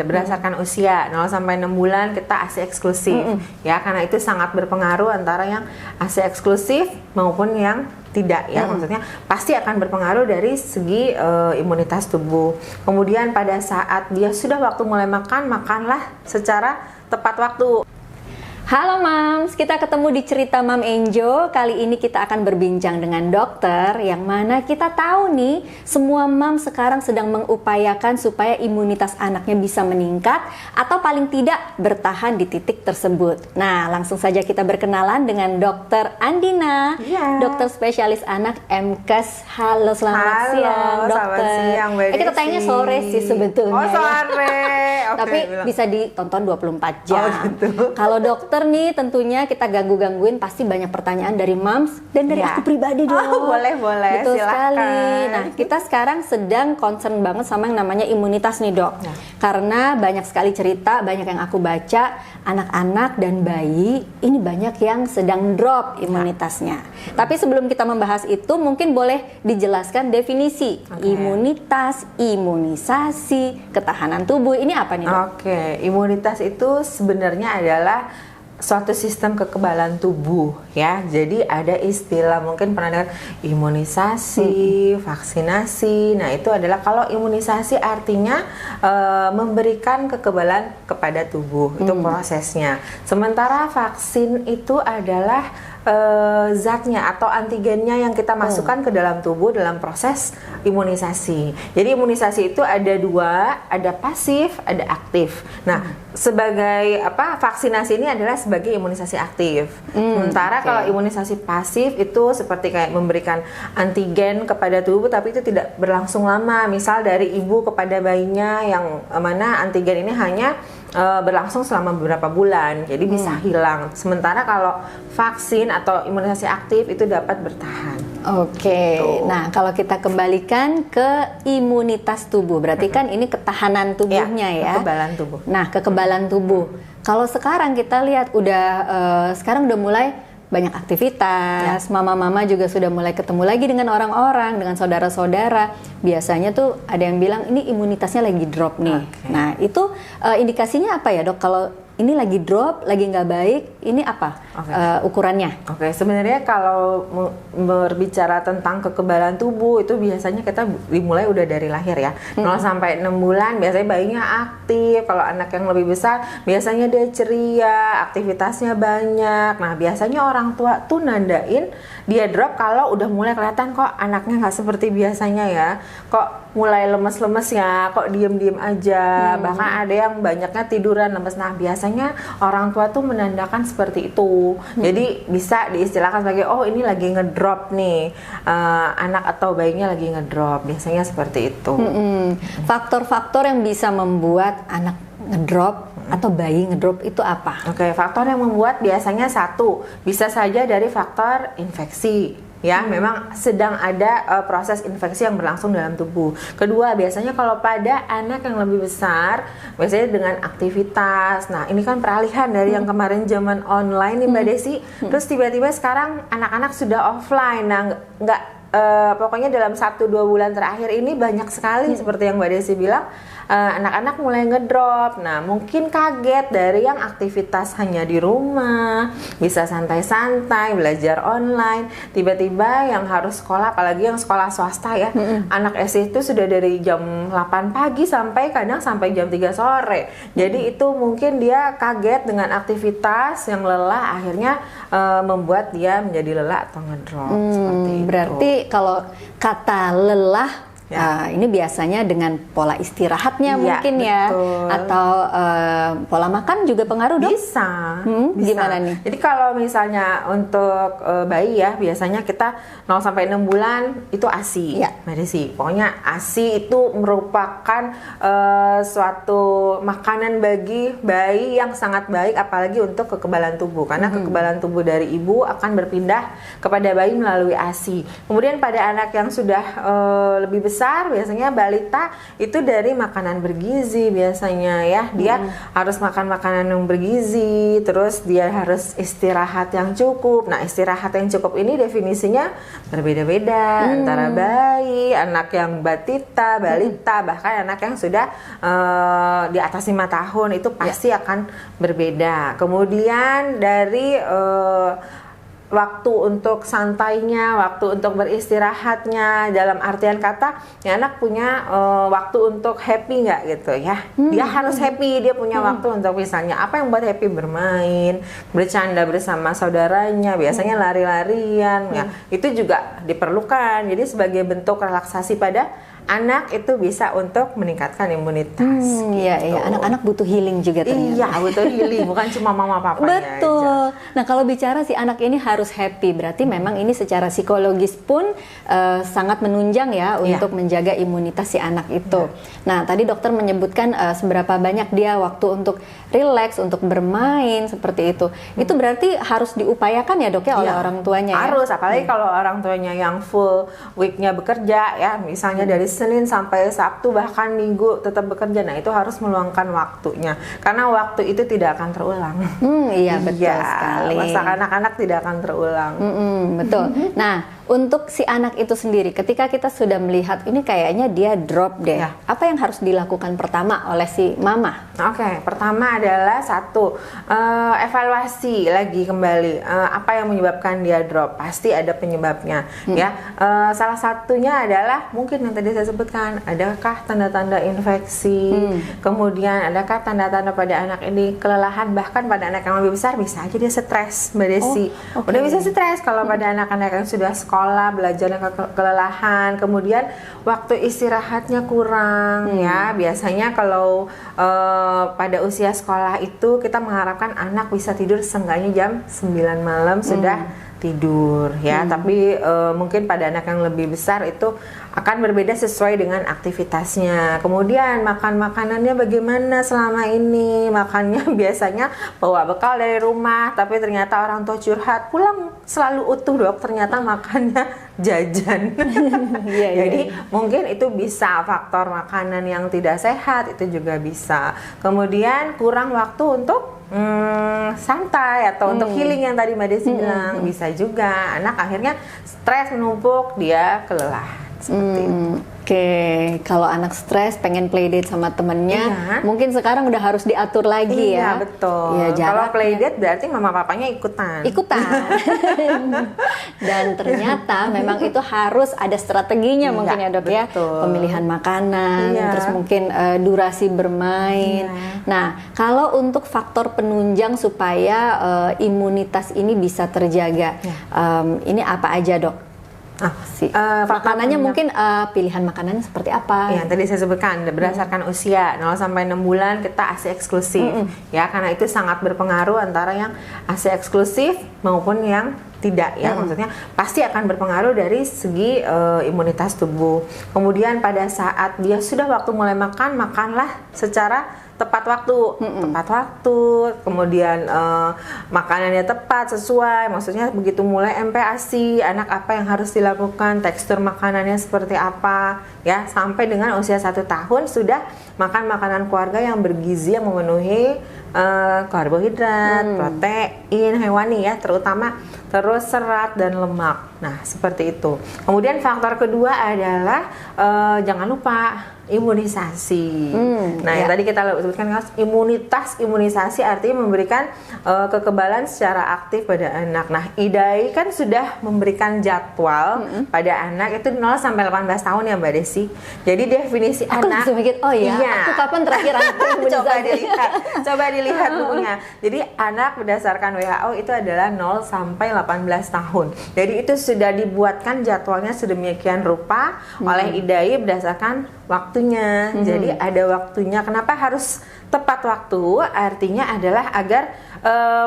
Berdasarkan usia 0 sampai 6 bulan kita ASI eksklusif ya, karena itu sangat berpengaruh antara yang ASI eksklusif maupun yang tidak ya. Maksudnya pasti akan berpengaruh dari segi imunitas tubuh. Kemudian pada saat dia sudah waktu mulai makan, makanlah secara tepat waktu. Halo Mams, kita ketemu di Cerita Mam Enjo. Kali ini kita akan berbincang dengan dokter, yang mana kita tahu nih, semua mam sekarang sedang mengupayakan supaya imunitas anaknya bisa meningkat atau paling tidak bertahan di titik tersebut. Nah, langsung saja kita berkenalan dengan Dokter Andina, dokter spesialis anak MKes. Halo, selamat siang dokter. Selamat siang, kita tayangnya sore sih sebetulnya. Oh, sore. Tapi bisa ditonton 24 jam. Oh, gitu. Kalau dokter nih tentunya kita gangguin pasti banyak pertanyaan dari Mams dan dari aku pribadi dong. Boleh Betul silakan. sekali. Nah, kita sekarang sedang concern banget sama yang namanya imunitas nih dok. Karena banyak sekali cerita, banyak yang aku baca, anak-anak dan bayi ini banyak yang sedang drop imunitasnya. Tapi sebelum kita membahas itu, mungkin boleh dijelaskan definisi imunitas, imunisasi, ketahanan tubuh. Ini apa nih dok? Oke, imunitas itu sebenarnya adalah suatu sistem kekebalan tubuh ya. Jadi ada istilah mungkin pernah dengar imunisasi, vaksinasi. Nah, itu adalah kalau imunisasi artinya memberikan kekebalan kepada tubuh. Itu prosesnya. Sementara vaksin itu adalah zatnya atau antigennya yang kita masukkan ke dalam tubuh dalam proses imunisasi. Jadi imunisasi itu ada dua, ada pasif, ada aktif. Nah, sebagai vaksinasi ini adalah sebagai imunisasi aktif. Sementara kalau imunisasi pasif itu seperti kayak memberikan antigen kepada tubuh, tapi itu tidak berlangsung lama. Misal dari ibu kepada bayinya, yang mana antigen ini hanya berlangsung selama beberapa bulan, jadi bisa hilang. Sementara kalau vaksin atau imunisasi aktif itu dapat bertahan. Oke. Nah, kalau kita kembalikan ke imunitas tubuh, berarti kan ini ketahanan tubuhnya ya. Kekebalan tubuh. Nah, kekebalan tubuh. Kalau sekarang kita lihat sekarang udah mulai banyak aktivitas, mama-mama juga sudah mulai ketemu lagi dengan orang-orang, dengan saudara-saudara. Biasanya tuh ada yang bilang ini imunitasnya lagi drop nih. Nah, itu indikasinya apa ya dok? Kalau ini lagi drop, lagi nggak baik, ini apa ukurannya? Sebenarnya kalau berbicara tentang kekebalan tubuh itu biasanya kita dimulai udah dari lahir ya. 0 sampai 6 bulan biasanya bayinya aktif. Kalau anak yang lebih besar biasanya dia ceria, aktivitasnya banyak. Nah, biasanya orang tua tuh nandain dia drop kalau udah mulai kelihatan kok anaknya nggak seperti biasanya ya. Kok mulai lemes-lemes ya, kok diem-diem aja. Bahkan ada yang banyaknya tiduran lemes. Nah, biasanya orang tua tuh menandakan seperti itu. Jadi bisa diistilahkan sebagai ini lagi ngedrop nih, anak atau bayinya lagi ngedrop. Biasanya seperti itu. Faktor-faktor yang bisa membuat anak ngedrop atau bayi ngedrop itu apa? Faktor yang membuat biasanya satu, bisa saja dari faktor infeksi. Ya, memang sedang ada proses infeksi yang berlangsung dalam tubuh. Kedua, biasanya kalau pada anak yang lebih besar, biasanya dengan aktivitas. Nah, ini kan peralihan dari yang kemarin zaman online nih Mbak Desi. Terus tiba-tiba sekarang anak-anak sudah offline. Nah, pokoknya dalam 1-2 bulan terakhir ini banyak sekali seperti yang Mbak Desi bilang, anak-anak mulai ngedrop. Nah, mungkin kaget dari yang aktivitas hanya di rumah, bisa santai-santai, belajar online, tiba-tiba yang harus sekolah, apalagi yang sekolah swasta ya, anak SD itu sudah dari jam 8 pagi sampai kadang sampai jam 3 sore. Jadi itu mungkin dia kaget dengan aktivitas yang lelah, akhirnya membuat dia menjadi lelah atau ngedrop. Seperti itu. Berarti kalau kata lelah, ini biasanya dengan pola istirahatnya mungkin betul. Atau pola makan juga pengaruh dok? Bisa. Gimana nih? Jadi kalau misalnya untuk bayi ya, biasanya kita 0 sampai 6 bulan itu ASI. Pokoknya ASI itu merupakan suatu makanan bagi bayi yang sangat baik, apalagi untuk kekebalan tubuh. Karena kekebalan tubuh dari ibu akan berpindah kepada bayi melalui ASI. Kemudian pada anak yang sudah lebih besar, besar biasanya balita itu dari makanan bergizi biasanya ya. Dia harus makan makanan yang bergizi, terus dia harus istirahat yang cukup. Nah, istirahat yang cukup ini definisinya berbeda-beda antara bayi, anak yang balita, bahkan anak yang sudah di atas 5 tahun itu pasti akan berbeda. Kemudian dari waktu untuk santainya, waktu untuk beristirahatnya, dalam artian kata, ya anak punya waktu untuk happy nggak gitu ya? Dia harus happy, dia punya waktu untuk misalnya apa yang buat happy, bermain, bercanda bersama saudaranya, biasanya lari-larian, ya itu juga diperlukan. Jadi sebagai bentuk relaksasi pada anak itu bisa untuk meningkatkan imunitas. Iya, iya. Anak-anak butuh healing juga ternyata. Iya, butuh healing, bukan cuma mama papanya Betul. aja. Nah, kalau bicara si anak ini harus happy, berarti memang ini secara psikologis pun sangat menunjang ya untuk menjaga imunitas si anak itu. Nah, tadi dokter menyebutkan seberapa banyak dia waktu untuk relax, untuk bermain seperti itu. Itu berarti harus diupayakan ya dok ya oleh orang tuanya ya? Harus, apalagi kalau orang tuanya yang full weeknya bekerja ya, misalnya dari Senin sampai Sabtu bahkan Minggu tetap bekerja. Nah, itu harus meluangkan waktunya karena waktu itu tidak akan terulang. Iya, betul sekali. Masa anak-anak tidak akan terulang. Betul. Nah, untuk si anak itu sendiri, ketika kita sudah melihat ini kayaknya dia drop deh, apa yang harus dilakukan pertama oleh si mama? Oke, pertama adalah satu, evaluasi lagi kembali apa yang menyebabkan dia drop. Pasti ada penyebabnya ya. Salah satunya adalah mungkin yang tadi saya sebutkan, adakah tanda-tanda infeksi, kemudian adakah tanda-tanda pada anak ini kelelahan, bahkan pada anak yang lebih besar bisa aja dia stres, Mbak Desi. Udah bisa stres kalau pada anak-anak yang sudah sekolah, belajarnya kelelahan, kemudian waktu istirahatnya kurang ya. Biasanya kalau pada usia sekolah itu kita mengharapkan anak bisa tidur seenggaknya jam 9 malam sudah tidur ya, tapi mungkin pada anak yang lebih besar itu akan berbeda sesuai dengan aktivitasnya. Kemudian makan makanannya bagaimana selama ini, makannya biasanya bawa bekal dari rumah, tapi ternyata orang tua curhat pulang selalu utuh dok, ternyata makannya jajan. Jadi mungkin itu bisa faktor makanan yang tidak sehat, itu juga bisa. Kemudian kurang waktu untuk santai atau untuk healing yang tadi Mbak Desi bilang, bisa juga anak akhirnya stres menumpuk, dia kelelahan seperti itu. Oke, kalau anak stres pengen playdate sama temennya, mungkin sekarang udah harus diatur lagi ya. Iya, betul. Ya, kalau playdate berarti mama papanya ikutan. Dan ternyata memang itu harus ada strateginya mungkin ya dok ya. Pemilihan makanan, terus mungkin durasi bermain. Nah, kalau untuk faktor penunjang supaya imunitas ini bisa terjaga, ini apa aja dok? Makanannya mungkin pilihan makanannya seperti apa? Yang tadi saya sebutkan berdasarkan usia 0 sampai 6 bulan kita ASI eksklusif ya, karena itu sangat berpengaruh antara yang ASI eksklusif maupun yang tidak ya, maksudnya pasti akan berpengaruh dari segi imunitas tubuh. Kemudian pada saat dia sudah waktu mulai makan, makanlah secara tepat waktu, kemudian makanannya tepat, sesuai, maksudnya begitu mulai MPASI, anak apa yang harus dilakukan, tekstur makanannya seperti apa, ya, sampai dengan usia 1 tahun sudah makan makanan keluarga yang bergizi, yang memenuhi karbohidrat, protein hewani ya, terutama, terus serat dan lemak. Nah, seperti itu. Kemudian faktor kedua adalah jangan lupa imunisasi. Yang tadi kita sebutkan imunisasi artinya memberikan kekebalan secara aktif pada anak. Nah, IDAI kan sudah memberikan jadwal pada anak itu 0 sampai 18 tahun ya Mbak Desi. Jadi definisi aku anak. Aku mikir, aku kapan terakhir Coba dilihat bukunya. Jadi anak berdasarkan WHO itu adalah 0 sampai 18 tahun. Jadi itu sudah dibuatkan jadwalnya sedemikian rupa oleh IDAI berdasarkan waktunya. Jadi ada waktunya. Kenapa harus tepat waktu? Artinya adalah agar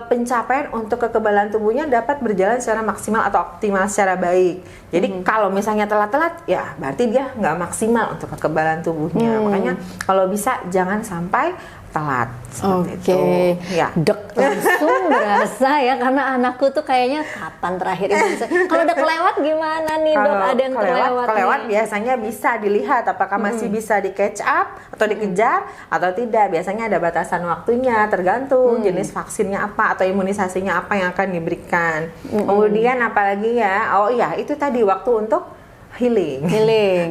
pencapaian untuk kekebalan tubuhnya dapat berjalan secara maksimal atau optimal secara baik. Jadi kalau misalnya telat-telat, ya berarti dia nggak maksimal untuk kekebalan tubuhnya. Makanya kalau bisa jangan sampai telat. Seperti itu. Ya. Dok, langsung berasa ya, karena anakku tuh kayaknya nanyanya kapan terakhir imunisasi. Kalau udah kelewat gimana nih dok? Kalau Ada yang kelewat biasanya bisa dilihat apakah masih bisa di catch up atau dikejar atau tidak. Biasanya ada batasan waktunya, tergantung jenis vaksinnya apa atau imunisasinya apa yang akan diberikan. Kemudian apalagi ya, oh iya itu tadi waktu untuk healing,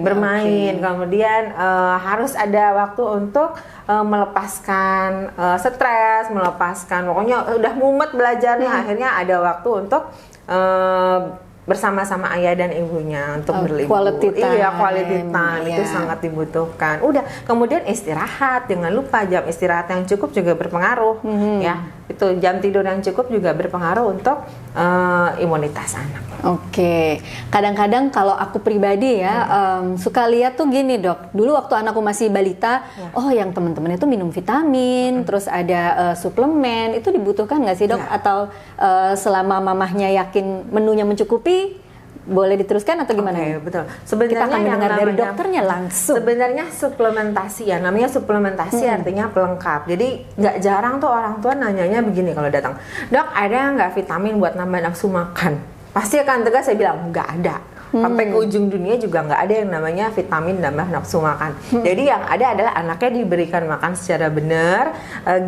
bermain. Kemudian harus ada waktu untuk melepaskan stres, melepaskan pokoknya udah mumet belajarnya, akhirnya ada waktu untuk bersama-sama ayah dan ibunya untuk berlibur. Quality time. Iya, quality time itu sangat dibutuhkan. Udah, kemudian istirahat, jangan lupa jam istirahat yang cukup juga berpengaruh ya. Itu jam tidur yang cukup juga berpengaruh untuk imunitas anak. Oke, kadang-kadang kalau aku pribadi ya suka lihat tuh gini dok. Dulu waktu anakku masih balita, oh yang teman-teman itu minum vitamin, terus ada suplemen, itu dibutuhkan nggak sih dok? Atau selama mamahnya yakin menunya mencukupi, boleh diteruskan atau gimana? Oke, betul. Sebenarnya kita akan mendengar dari dokternya langsung. Sebenarnya suplementasi ya, namanya suplementasi artinya pelengkap. Jadi nggak jarang tuh orang tua nanyanya begini kalau datang, dok ada nggak vitamin buat nambah nafsu makan? Pasti akan tegas saya bilang nggak ada. Sampai ke ujung dunia juga nggak ada yang namanya vitamin nambah nafsu makan. Jadi yang ada adalah anaknya diberikan makan secara benar,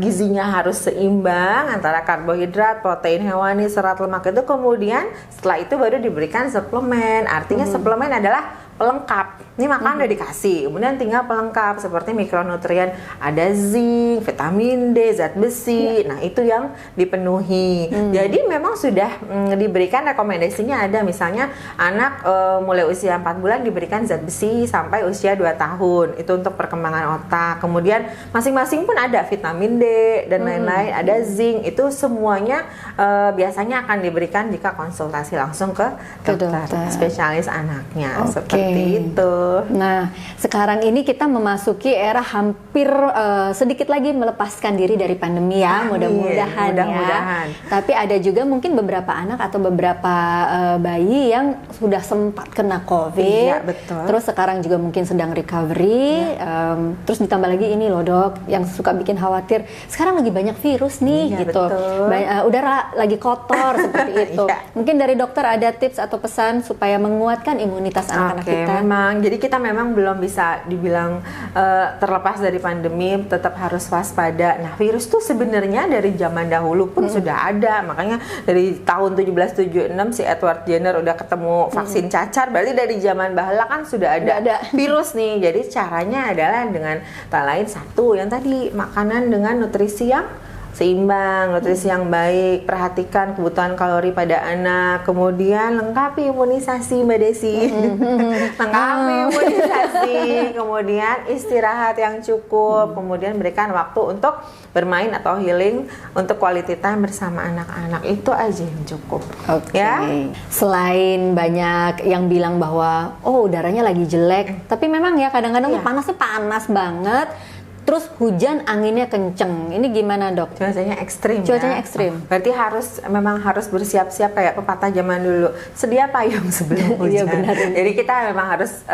gizinya harus seimbang antara karbohidrat, protein hewani, serat lemak itu. Kemudian setelah itu baru diberikan suplemen. Artinya suplemen adalah pelengkap. Ini makan udah dikasih, kemudian tinggal pelengkap seperti mikronutrien, ada zinc, vitamin D, zat besi. Nah, itu yang dipenuhi. Jadi memang sudah diberikan rekomendasinya ada, misalnya anak mulai usia 4 bulan diberikan zat besi sampai usia 2 tahun. Itu untuk perkembangan otak. Kemudian masing-masing pun ada vitamin D dan lain-lain, ada zinc. Itu semuanya biasanya akan diberikan jika konsultasi langsung ke dokter spesialis anaknya. Seperti itu. Nah, sekarang ini kita memasuki era hampir sedikit lagi melepaskan diri dari pandemi ya, mudah-mudahan ya. Tapi ada juga mungkin beberapa anak atau beberapa bayi yang sudah sempat kena COVID, terus sekarang juga mungkin sedang recovery, terus ditambah lagi ini loh dok, yang suka bikin khawatir, sekarang lagi banyak virus nih gitu, udara lagi kotor seperti itu. Mungkin dari dokter ada tips atau pesan supaya menguatkan imunitas anak-anak kita? Memang, jadi kita memang belum bisa dibilang terlepas dari pandemi, tetap harus waspada. Nah, virus tuh sebenarnya dari zaman dahulu pun sudah ada, makanya dari tahun 1776 si Edward Jenner udah ketemu vaksin cacar, berarti dari zaman bahala kan sudah ada virus nih. Jadi caranya adalah dengan tak lain satu, yang tadi makanan dengan nutrisi yang seimbang, nutrisi yang baik, perhatikan kebutuhan kalori pada anak, kemudian lengkapi imunisasi Mbak Desi, lengkapi imunisasi, kemudian istirahat yang cukup, kemudian berikan waktu untuk bermain atau healing untuk quality time bersama anak-anak, itu aja yang cukup. Ya. Selain banyak yang bilang bahwa oh udaranya lagi jelek, tapi memang ya kadang-kadang panasnya panas banget. Terus hujan anginnya kenceng, ini gimana dok? Cuacanya ekstrim. Cuacanya ekstrim. Berarti memang harus bersiap-siap kayak pepatah zaman dulu. Sedia payung sebelum hujan. Benar. Jadi kita memang harus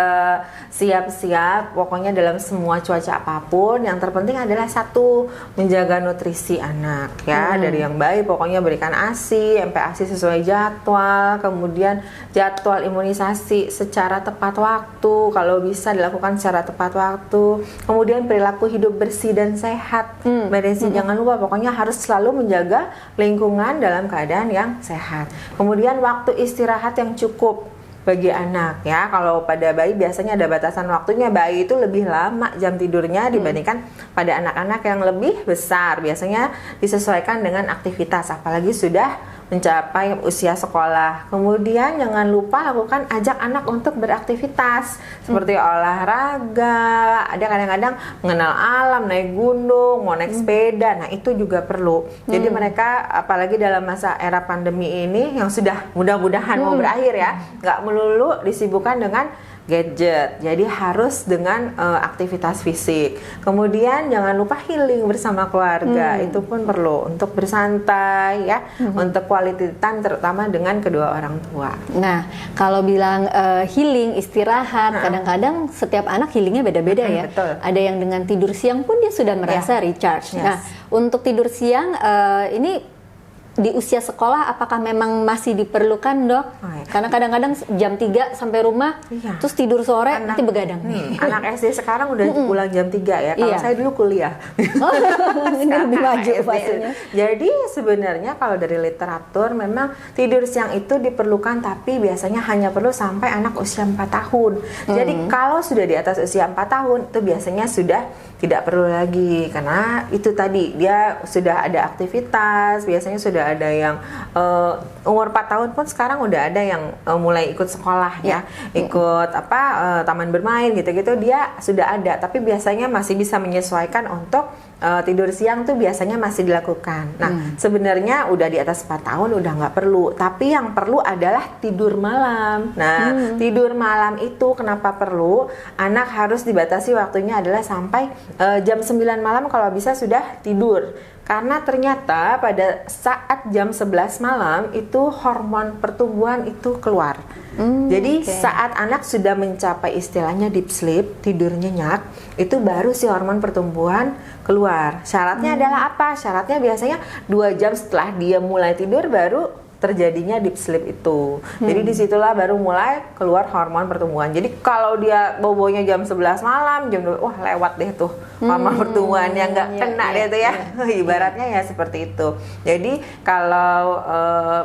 siap-siap. Pokoknya dalam semua cuaca apapun, yang terpenting adalah satu, menjaga nutrisi anak ya, dari yang baik. Pokoknya berikan ASI, MPASI sesuai jadwal. Kemudian jadwal imunisasi secara tepat waktu. Kalau bisa dilakukan secara tepat waktu. Kemudian perilaku hidup bersih dan sehat, Mbak Desi. Jangan lupa, pokoknya harus selalu menjaga lingkungan dalam keadaan yang sehat. Kemudian waktu istirahat yang cukup bagi anak ya. Kalau pada bayi biasanya ada batasan waktunya, bayi itu lebih lama jam tidurnya dibandingkan pada anak-anak yang lebih besar. Biasanya disesuaikan dengan aktivitas, apalagi sudah mencapai usia sekolah. Kemudian jangan lupa lakukan, ajak anak untuk beraktivitas seperti olahraga, ada kadang-kadang mengenal alam, naik gunung, mau naik sepeda. Nah, itu juga perlu. Jadi mereka apalagi dalam masa era pandemi ini yang sudah mudah-mudahan mau berakhir ya, nggak melulu disibukkan dengan gadget. Jadi harus dengan aktivitas fisik. Kemudian jangan lupa healing bersama keluarga. Itu pun perlu untuk bersantai ya, untuk quality time terutama dengan kedua orang tua. Nah, kalau bilang healing, istirahat, kadang-kadang setiap anak healingnya beda-beda ya. Betul. Ada yang dengan tidur siang pun dia sudah merasa recharge. Nah, untuk tidur siang ini di usia sekolah apakah memang masih diperlukan, Dok? Oh, iya. Karena kadang-kadang jam 3 sampai rumah, Iya. terus tidur sore, nanti begadang. Anak SD sekarang udah pulang jam 3 ya. Kalau Iya. saya dulu kuliah. Oh, ini lebih maju SD. fasenya. Jadi sebenarnya kalau dari literatur memang tidur siang itu diperlukan, tapi biasanya hanya perlu sampai anak usia 4 tahun. Jadi kalau sudah di atas usia 4 tahun itu biasanya sudah tidak perlu lagi, karena itu tadi dia sudah ada aktivitas. Biasanya sudah ada yang umur 4 tahun pun sekarang udah ada yang mulai ikut sekolah ya, ikut taman bermain gitu-gitu, dia sudah ada, tapi biasanya masih bisa menyesuaikan untuk tidur siang tuh biasanya masih dilakukan. Nah, sebenarnya udah di atas 4 tahun udah nggak perlu, tapi yang perlu adalah tidur malam. Nah, tidur malam itu kenapa perlu? Anak harus dibatasi waktunya adalah sampai jam 9 malam kalau bisa sudah tidur. Karena ternyata pada saat jam 11 malam itu hormon pertumbuhan itu keluar. Jadi saat anak sudah mencapai istilahnya deep sleep, tidur nyenyak, itu baru si hormon pertumbuhan keluar. Syaratnya adalah apa? Syaratnya biasanya 2 jam setelah dia mulai tidur baru terjadinya deep sleep itu. Jadi disitulah baru mulai keluar hormon pertumbuhan. Jadi kalau dia bobonya jam 11 malam, jam 2, wah lewat deh tuh hormon pertumbuhan yang nggak kena deh tuh ya. Ibaratnya ya seperti itu. Jadi kalau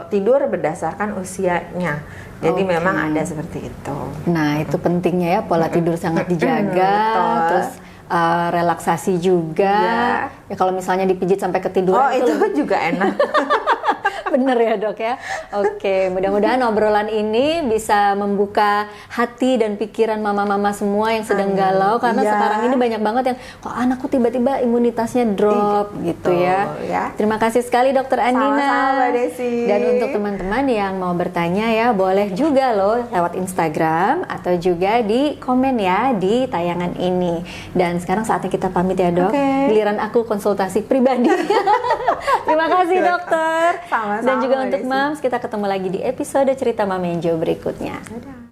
tidur berdasarkan usianya. Jadi memang ada seperti itu. Nah, itu pentingnya ya, pola tidur sangat dijaga, Betul. terus relaksasi juga. Ya kalau misalnya dipijit sampai ketiduran itu juga enak. Bener ya, Dok ya. Oke, mudah-mudahan obrolan ini bisa membuka hati dan pikiran mama-mama semua yang sedang galau, karena sekarang ini banyak banget yang kok anakku tiba-tiba imunitasnya drop gitu ya. Terima kasih sekali Dokter Andina. Sama-sama, Mbak Desi. Dan untuk teman-teman yang mau bertanya ya, boleh juga loh lewat Instagram atau juga di komen ya di tayangan ini. Dan sekarang saatnya kita pamit ya, Dok. Giliran aku konsultasi pribadi. Terima kasih dokter. Sama-sama, Dan juga Mbak untuk Desi. Mams, kita ketemu lagi di episode Cerita Mama Enjo berikutnya. Dadah.